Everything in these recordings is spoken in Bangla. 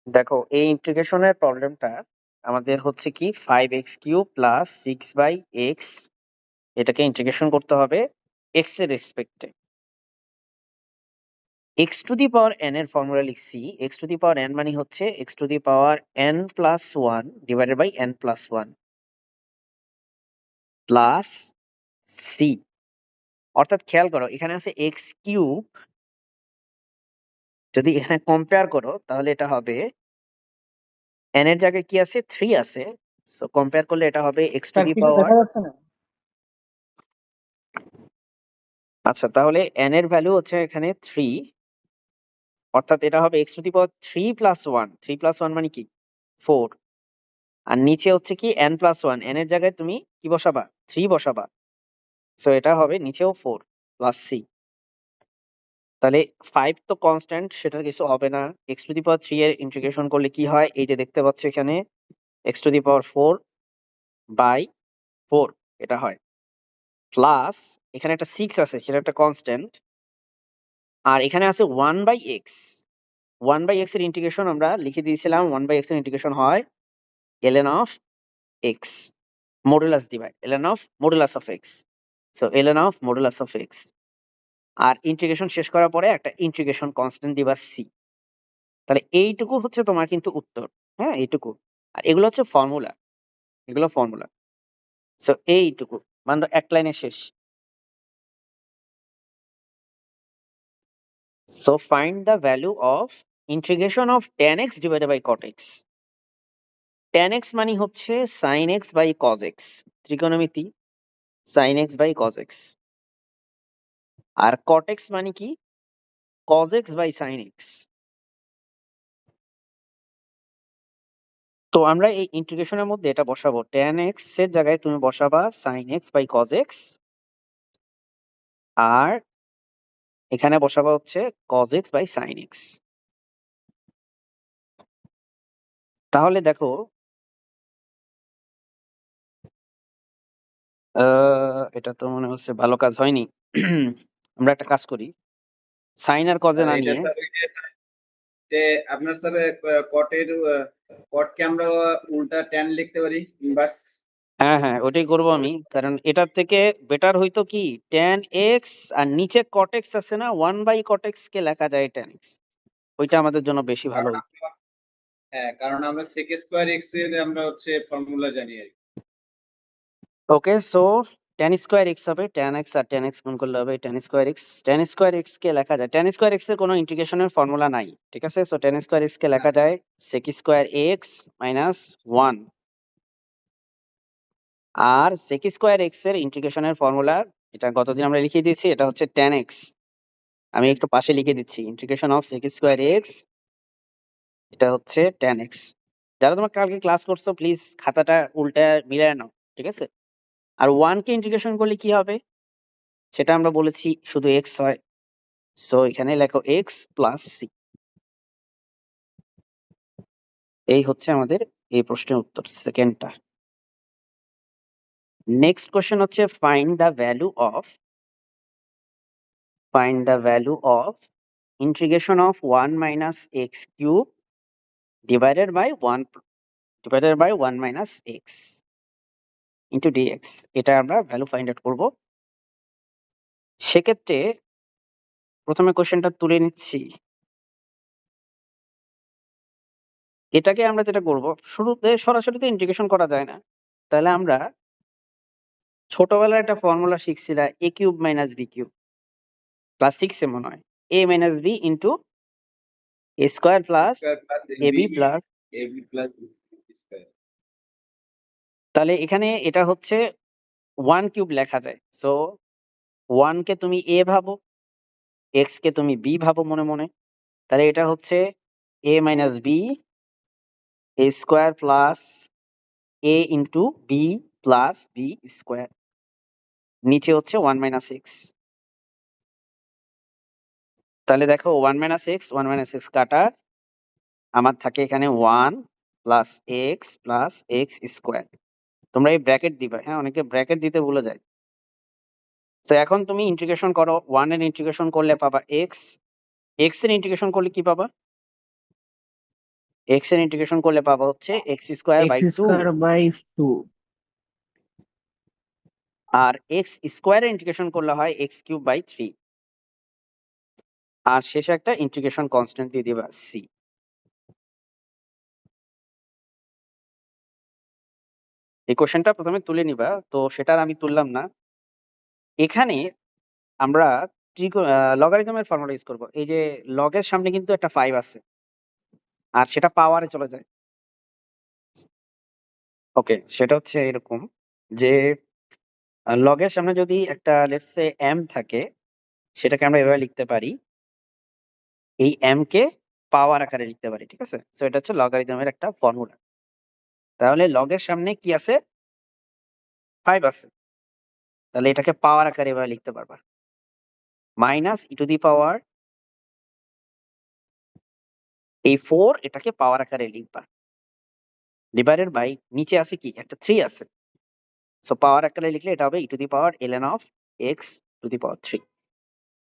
দেখো এই ইন্টিগ্রেশনের প্রবলেমটা আমাদের হচ্ছে কি 5x³ প্লাস 6/x, এটাকে ইন্টিগ্রেশন করতে হবে এক্স এর রেসপেক্টে। X to the power n এর ফর্মুলা লিখছি। X to the power n মানে হচ্ছে x to the power n plus one divided by n plus one plus c. অর্থাৎ খেয়াল করো এখানে আছে x³, যদি এখানে কম্পেয়ার করো তাহলে এটা হবে এন এর জায়গায় কি আছে, 3 আছে। সো কম্পেয়ার করলে এটা হবে এক্স টু স্যার দি কিছু পাওয়ার। দেখা যাচ্ছে না। আচ্ছা, তাহলে এন এর ভ্যালু হচ্ছে এখানে 3, অর্থাৎ এটা হবে এক্স টু দি পাওয়ার 3+1। 3+1 মানে কি 4। আর নিচে হচ্ছে কি n+1, এন এর জায়গায় তুমি কি বসাবা, 3 বসাবা। সো এটা হবে নিচেও 4 প্লাস সি। তাহলে 5 তো কনস্ট্যান্ট, সেটার কিছু হবে না। এক্স টু দি পাওয়ার 3 এর ইন্টিগ্রেশন করলে কি হয়, এই যে দেখতে পাচ্ছ এখানে এক্স টু দি পাওয়ার 4/4 এটা হয়, প্লাস এখানে একটা 6 আছে, সেটা একটা কনস্ট্যান্ট। আর এখানে আছে 1/x। 1/x এর ইন্টিগ্রেশন আমরা লিখে দিয়েছিলাম, 1/x এর ইন্টিগ্রেশন হয় ln অফ x মডুলাস দিবাই ln of modulus of x। So ln of modulus of x। আর ইন্টিগ্রেশন শেষ করার পরে একটা ইন্টিগ্রেশন কনস্ট্যান্ট দিবা c। তাহলে এইটুকু হচ্ছে তোমার কিন্তু উত্তর। হ্যাঁ, এইটুকু। আর এগুলো হচ্ছে ফর্মুলা, এগুলো ফর্মুলা। সো এইটুকু মানে এক লাইনে শেষ। So find the value of integration of tan x divided by cot x। tan x মানে হচ্ছে sin x by cos x, ত্রিকোণমিতি sin x by cos x। আর cot x মানে কি cos x by sin x। তো আমরা এই ইন্টিগ্রেশনের মধ্যে এটা বসাবো, tan x এর জায়গায় তুমি বসাবা sin x by cos x, আর এখানে বসাবা হচ্ছে cos x by sin x। তাহলে দেখো এটা তো মনে হচ্ছে ভালো কাজ হয়নি। আমরা একটা কাজ করি, সাইন আর কজে স্যার না এটা নিয়ে। স্যার ওই যে আপনার স্যার কটের কটকে আমরা উল্টা ট্যান লিখতে পারি, ইনভার্স। হ্যাঁ হ্যাঁ, ওটাই করবো আমি, কারণ এটার থেকে বেটার হইতো কি tan x আর নিচে cot x আছে না, 1/cot x কে লেখা যায় tan x, ওইটা আমাদের জন্য বেশি ভালো কারণ হইতো। হ্যাঁ, কারণ আমরা sec স্কয়ার এক্স এর আমরা হচ্ছে ফর্মুলা জানি আর কি। ওকে, সো tan স্কোয়ার x হবে, tan x আর tan x গুণ করলে হবে tan square x। tan square x কে লেখা যায়, tan স্কোয়ার x এর কোনো ইন্টিগ্রেশনের ফর্মুলা নাই, ঠিক আছে। সো tan স্কোয়ার x কে লেখা যায় sec স্কোয়ার x মাইনাস 1। আর sec স্কোয়ার x এর ইন্টিগ্রেশনের ফর্মুলা, এটা গতদিন আমরা লিখে দিয়েছি, এটা হচ্ছে tan x। আমি একটু পাশে লিখে দিচ্ছি, integration of sec square x, এটা হচ্ছে tan x। যারা তোমার কালকে ক্লাস করছো প্লিজ খাতাটা উল্টা মিলায় নাও, ঠিক আছে। আর 1 কে ইন্টিগ্রেশন করলে কি হবে সেটা আমরা বলেছি, শুধু x হয়। সো এখানে লেখো x প্লাস সি। এই হচ্ছে আমাদের এই প্রশ্নের উত্তর, সেকেন্ডটা। নেক্সট কোশ্চেন হচ্ছে find the value of integration of 1 minus x³ divided by 1 minus x into dx। এটা আমরা ভ্যালু ফাইন্ড আউট করবো। সেক্ষেত্রে প্রথমে কোশ্চেনটা তুলে নিচ্ছি। এটাকে আমরা যেটা করব, শুরুতে সরাসরি তো ইন্টিগ্রেশন করা যায় না, তাহলে আমরা ছোটবেলায় একটা ফর্মুলা শিখছিলাম a³ মাইনাস b³ ক্লাস 6 এ মনে হয়, a minus b into a square plus square plus ab plus. A b plus square. তাহলে এখানে এটা হচ্ছে 1³ লেখা যায়। সো 1 কে তুমি a ভাবো, x কে তুমি b ভাবো মনে মনে। তাহলে এটা হচ্ছে a minus b a square plus a into b plus b square, নিচে হচ্ছে 1 মাইনাস এক্স। তাহলে দেখো 1 মাইনাস এক্স কাটা, আমার থাকে এখানে 1 plus x plus x square. তোমরা এই ব্র্যাকেট দিবা, হ্যাঁ, অনেকে ব্র্যাকেট দিতে ভুলে যায়। তো এখন তুমি ইন্টিগ্রেশন করো, 1 এর ইন্টিগ্রেশন করলে পাবা এক্স, এক্স এর ইন্টিগ্রেশন করলে কি পাবা, x এর ইন্টিগ্রেশন করলে পাবো হচ্ছে x square by x 2, square by 2। আর x স্কোয়ারের ইন্টিগ্রেশন করলে হয় x কিউব বাই 3, আর শেষে একটা ইন্টিগ্রেশন কনস্ট্যান্ট দিয়ে দিবা c। এই কোশ্চেনটা প্রথমে তুলে নিবা, তো সেটা আর আমি তুললাম না। এখানে আমরা লগারিদমের ফর্মুলা ইউজ করব। এই যে লগের সামনে কিন্তু একটা 5 আছে, আর সেটা পাওয়ারে চলে যায়। ওকে, সেটা হচ্ছে এরকম যে লগের সামনে যদি একটা লেটস সে m থাকে, সেটাকে আমরা এভাবে লিখতে পারি, এই m কে পাওয়ার আকারে লিখতে পারি, ঠিক আছে? সো এটা হচ্ছে লগারিদমের একটা ফর্মুলা। তাহলে লগের সামনে কি আছে? 5 আছে, তাহলে এটাকে পাওয়ার আকারে এভাবে লিখতে পারবা, মাইনাস ই টু দি পাওয়ার এই 4, এটাকে পাওয়ার আকারে লিখবা, ডিভাইডেড বাই নিচে আছে কি একটা 3 আছে, সো পাওয়ার আকারে লিখলে এটা হবে e to the power ln of x to the power 3,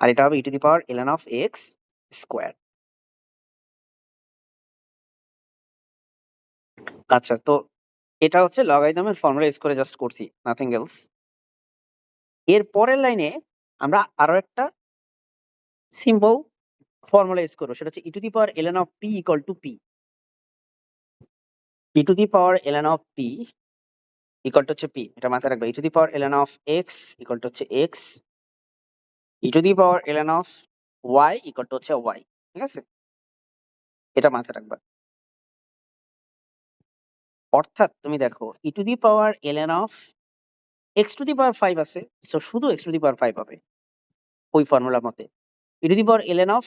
আর এটা হবে e to the power ln of x square. আচ্ছা, তো এটা হচ্ছে লগারিদমের ফর্মুলা ইউজ করে জাস্ট করছি, নাথিং এলস। এর পরের লাইনে আমরা আরো একটা সিম্বল ফর্মুলা ইউজ করবো, সেটা হচ্ছে e to the power ln of p equal to p। E to the power ln of p equal to হচ্ছে p, এটা মাথায় রাখবে। E to the power ln of x equal to হচ্ছে x, e to the power ln of y equal to হচ্ছে y, ঠিক আছে? এটা মাথায় রাখবা। অর্থাৎ তুমি দেখো e to the power ln of x to the power 5 আছে, সো শুধু x টু দি পাওয়ার 5 হবে ওই ফর্মুলার মতে। E to the power ln of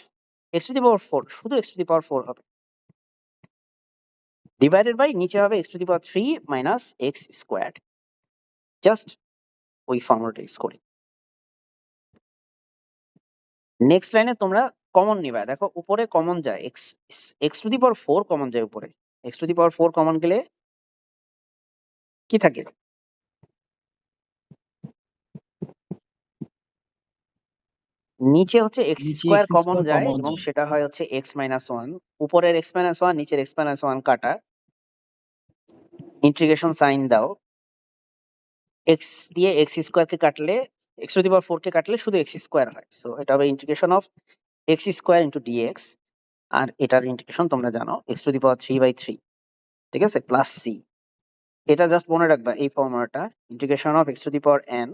x to the power 4, শুধু x টু দি পাওয়ার 4 হবে, ডিভাইডেড বাই নিচে হবে x to the power 3 minus x square. Just ওই ফর্মুলাটা ইউজ করি। নেক্সট লাইনে তোমরা কমন নিবা, দেখো উপরে কমন যায় x to the power 4 common যায় উপরে, x to the power 4 common গেলে কি থাকে? নিচে হচ্ছে x নিচে স্কোয়ার এক্স কমন স্কোয়ার যায় কমন এবং যায়। সেটা হয় হচ্ছে x মাইনাস 1, উপরের x মাইনাস 1 নিচের x মাইনাস 1 কাটা, ইন্টিগ্রেশন সাইন দাও, x দিয়ে x স্কোয়ার কে কাটলে, x টু দি পাওয়ার 4 কে কাটলে শুধু x স্কোয়ার হয়, সো এটা হবে integration of x square into dx, আর এটার ইন্টিগ্রেশন তোমরা জানো x টু দি পাওয়ার 3/3, ঠিক আছে, প্লাস c। এটা জাস্ট মনে রাখবা এই ফর্মুলাটা, integration of x to the power n,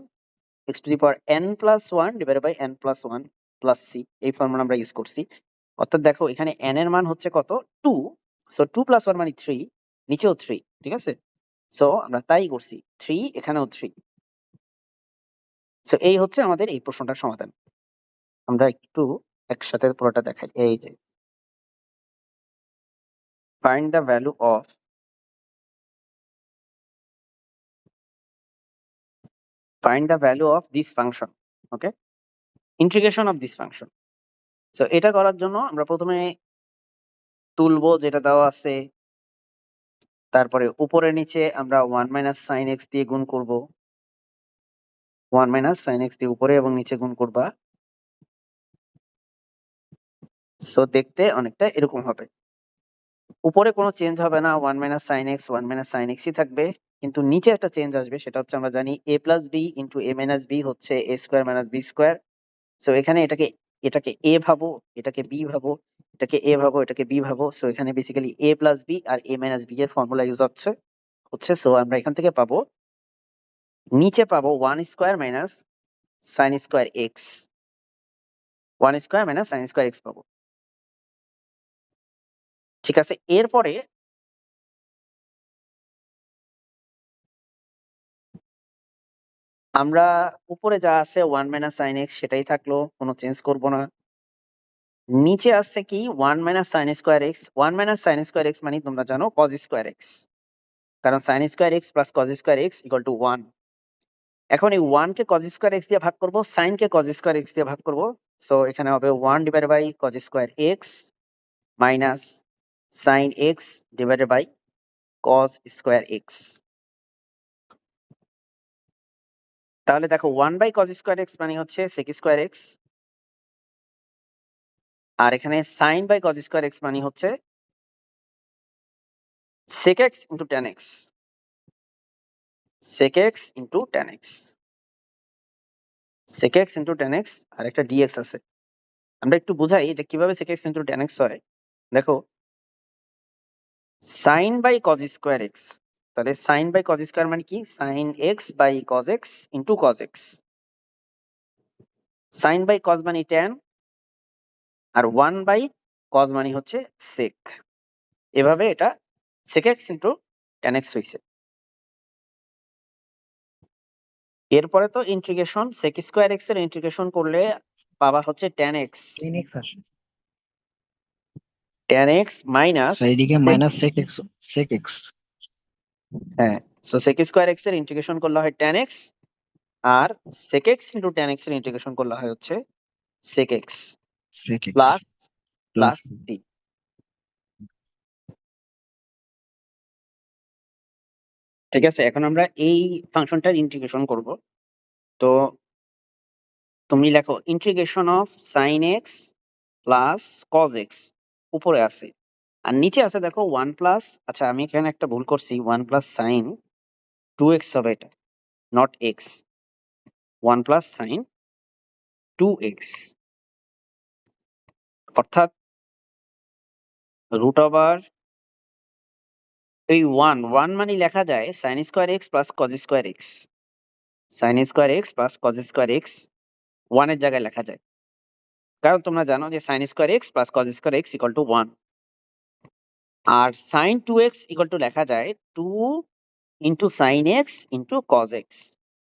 x to the power n plus 1 divided by n plus 1 plus c, এই ফর্মুলা আমরা ইউজ করছি। অর্থাৎ দেখো এখানে n এর মান হচ্ছে কত? 2, সো 2 প্লাস 1 মানে 3, নিচেও 3, ঠিক আছে? সো আমরা তাই করছি, 3 এখানেও 3। সো এই হচ্ছে আমাদের এই প্রশ্নটার সমাধান। আমরা একটু একসাথে পুরোটা দেখাই। এই যে find the value of this function, okay, integration of this function। So এটা করার জন্য আমরা প্রথমে তুলবো যেটা দেওয়া আছে, তারপরে উপরে নিচে আমরা 1 মাইনাস সাইন এক্স দিয়ে গুণ করব, 1 মাইনাস সাইন এক্স দিয়ে উপরে এবং নিচে গুণ করবা। সো দেখতে অনেকটা এরকম হবে, উপরে কোনো চেঞ্জ হবে না, 1 minus sine x 1 minus sine এক্সই থাকবে, কিন্তু নিচে একটা চেঞ্জ আসবে, সেটা হচ্ছে আমরা জানি a plus b into a minus b হচ্ছে a square minus b square. So এখানে এটাকে এটাকে a ভাবো, এটাকে b ভাবো, এটাকে a ভাবো, এটাকে b ভাবো। সো এখানে বেসিক্যালি a প্লাস বি আর a মাইনাস বি এর ফর্মুলা ইউজ হচ্ছে সো আমরা এখান থেকে পাবো, নিচে পাবো 1 square minus sine square x, 1 square minus sine square x পাবো, ঠিক আছে? এরপরে আমরা উপরে যা আছে 1 মাইনাস সাইন এক্স সেটাই থাকলো, কোনো চেঞ্জ করব না। নিচে আসছে কি 1 minus sine square x, 1 minus sine square x মানে তোমরা জানো কজ স্কোয়ার এক্স, কারণ sign square x plus cos square x equal to 1। এখন এই 1 কে কজ স্কোয়ার এক্স দিয়ে ভাগ করব, সাইন কে কজ স্কোয়ার এক্স দিয়ে ভাগ করব। সো এখানে হবে 1 divided by cos square x minus sine x divided by cos square x. তাহলে দেখো 1 বাই কজ স্কোয়ার এক্স মানে হচ্ছে সেক স্কোয়ার এক্স, আর এখানে sine by cos square x মানে হচ্ছে sec x into tan x, sec x into tan x, sec x into tan x আর একটা dx আছে। আমরা একটু বুঝাই এটা কিভাবে sec x into tan x হয়। দেখো sin by cos square x, তাহলে sin by cos স্কয়ার মানে কি, sin x by cos x into cos x, sin by cos মানে tan আর 1 by cos মানে হচ্ছে sec, এভাবে এটা sec x into tan x হইছে। এরপরে তো ইন্টিগ্রেশন sec স্কয়ার x এর ইন্টিগ্রেশন করলে পাবা হচ্ছে tan x, tan x আসে tan x মাইনাস স্যার এদিকে sec, মাইনাস sec x হ্যাঁ, সো sec স্কয়ার x এর ইন্টিগ্রেশন করলে হয় tan x আর sec x into tan x এর ইন্টিগ্রেশন করলে হয় হচ্ছে sec x sec x plus plus plus d। ঠিক আছে, এখন আমরা এই ফাংশনটার ইন্টিগ্রেশন করব। তো তুমি লেখো integration of sin x plus cos x, উপরে আছে আর নিচে আছে দেখো 1 প্লাস, আচ্ছা আমি এখানে একটা ভুল করছি, 1 প্লাস সাইন 2x হবে এটা, not x, 1 plus sign 2x, অর্থাৎ রুট ওভার এই 1 মানে লেখা যায় sine square x plus cos square x, sine square x plus cos square x 1 এর জায়গায় লেখা যায়, কারণ তোমরা জানো যে sine square x plus cos square x equal to 1, আর সাইন 2x ইকুয়াল টু লেখা যায় 2 into sine x into cos x,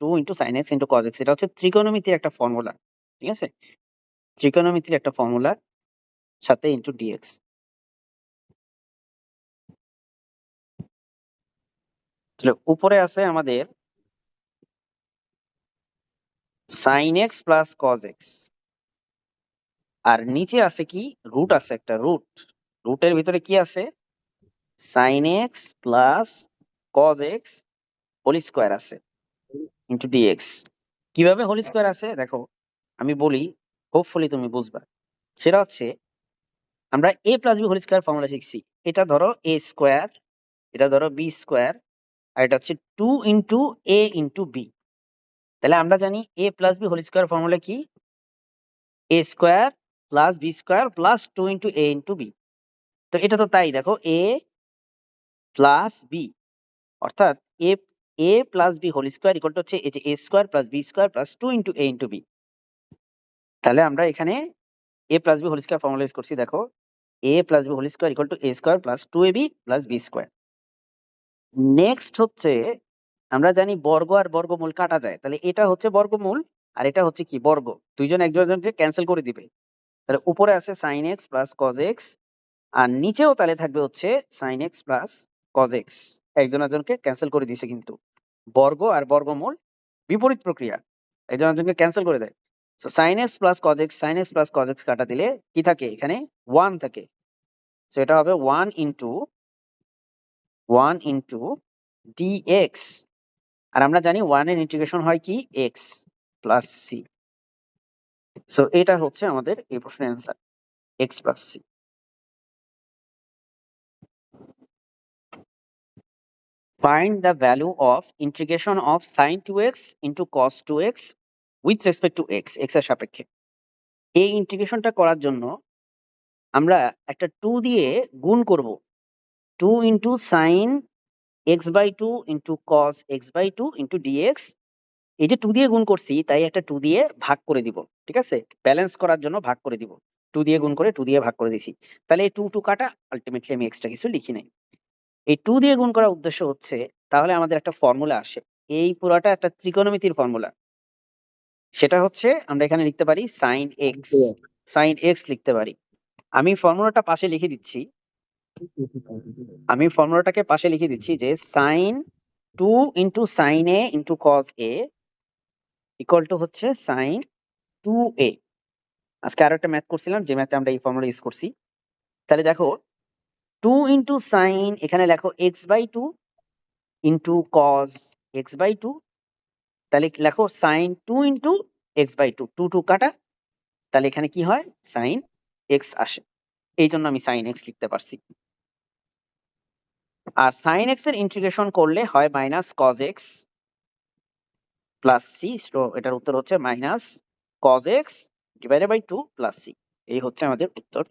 2 into sine x into cos x, এটা হচ্ছে ত্রিকোণমিতির একটা ফর্মুলা। ঠিক আছে, ত্রিকোণমিতির একটা ফর্মুলা সাথে ইন্টু ডিএক্স। তাহলে উপরে আছে আমাদের sine x plus cos x আর নিচে আছে কি, রুট আছে একটা, রুটের ভিতরে কি আছে, sine x plus cos x whole square আছে ইন্টু ডিএক্স। কিভাবে হোল স্কোয়ার আছে দেখো, আমি বলি, হোপফুলি তুমি বুঝবা। সেটা হচ্ছে আমরা a plus b whole square formula শিখছি, এটা ধরো এ স্কোয়ার, এটা ধরো বি স্কোয়ার, আর এটা হচ্ছে 2 ইন্টু এ ইন্টু বি। তাহলে আমরা জানি a plus b whole square formula কি, a square plus b square plus 2 into a into b. তো এটা তো তাই, দেখো এ প্লাস বি অর্থাৎ a a plus b whole square equal to হচ্ছে এই যে a square plus b square plus 2 into a into b. তাহলে আমরা এখানে a plus b whole square formula use করছি, দেখো a plus b whole square equal to a square plus 2ab প্লাস বি স্কোয়ার। নেক্সট হচ্ছে আমরা জানি বর্গ আর বর্গমূল কাটা যায়, তাহলে এটা হচ্ছে বর্গমূল আর এটা হচ্ছে কি বর্গ, দুইজন একজনকে ক্যান্সেল করে দিবে। তাহলে উপরে আছে sine x plus cos x আর নিচেও তাহলে থাকবে হচ্ছে sine x plus cos x, একজন একজনকে ক্যান্সেল করে দিছে, কিন্তু বর্গ আর বর্গমূল বিপরীত প্রক্রিয়া, একজন একজনকে ক্যান্সেল করে দেয়। So sine x plus cos x, sine x plus cos x কাটা দিলে কি থাকে, এখানে 1 থাকে। সো এটা হবে 1 ইন্টু ডিএক্স, আর আমরা জানি 1 এর ইন্টিগ্রেশন হয় কি এক্স প্লাস সি। সো এটা হচ্ছে আমাদের এই প্রশ্নের answer, x plus c. Find the value of integration of sin 2x into cos 2x with respect to x, x এর সাপেক্ষে। এই ইন্টিগ্রেশনটা করার জন্য আমরা একটা 2 দিয়ে গুণ করব, 2 into sine x by 2 into cos x by 2 into dx. এই যে 2 দিয়ে গুণ করছি তাই একটা 2 দিয়ে ভাগ করে দিব, ঠিক আছে, ব্যালেন্স করার জন্য ভাগ করে দিব, 2 দিয়ে গুণ করে 2 দিয়ে ভাগ করে দিছি। তাহলে এই 2 2 কাটা, আলটিমেটলি আমি এক্সট্রা কিছু লিখি নাই। এই 2 দিয়ে গুণ করার উদ্দেশ্য হচ্ছে তাহলে আমাদের একটা ফর্মুলা আসে, এই পুরাটা একটা ত্রিকোণমিতির ফর্মুলা, সেটা হচ্ছে আমরা এখানে লিখতে পারি সাইন এক্স, সাইন এক্স লিখতে পারি। আমি ফর্মুলাটা পাশে লিখে দিচ্ছি, আমি ফর্মুলাটাকে পাশে লিখে দিচ্ছি যে sine 2 into sine a into cos a equal to হচ্ছে সাইন 2a। আজকে আরো একটা ম্যাথ করছিলাম যে ম্যাথে আমরা এই ফর্মুলা ইউজ করছি। তাহলে দেখো 2 ইন্টু সাইন, এখানে লেখো x by 2 into cos x by 2, তাহলে লেখো সাইন 2 ইন্টু এক্স বাই 2, 2 2 কাটা, তাহলে এখানে কি হয় সাইন এক্স আসে, এই জন্য আমি সাইন এক্স লিখতে পারছি। আর সাইন এক্স এর ইন্টিগ্রেশন করলে হয় minus cos x plus c. এটার উত্তর হচ্ছে minus cos x divided by 2 plus c. এই হচ্ছে আমাদের উত্তর।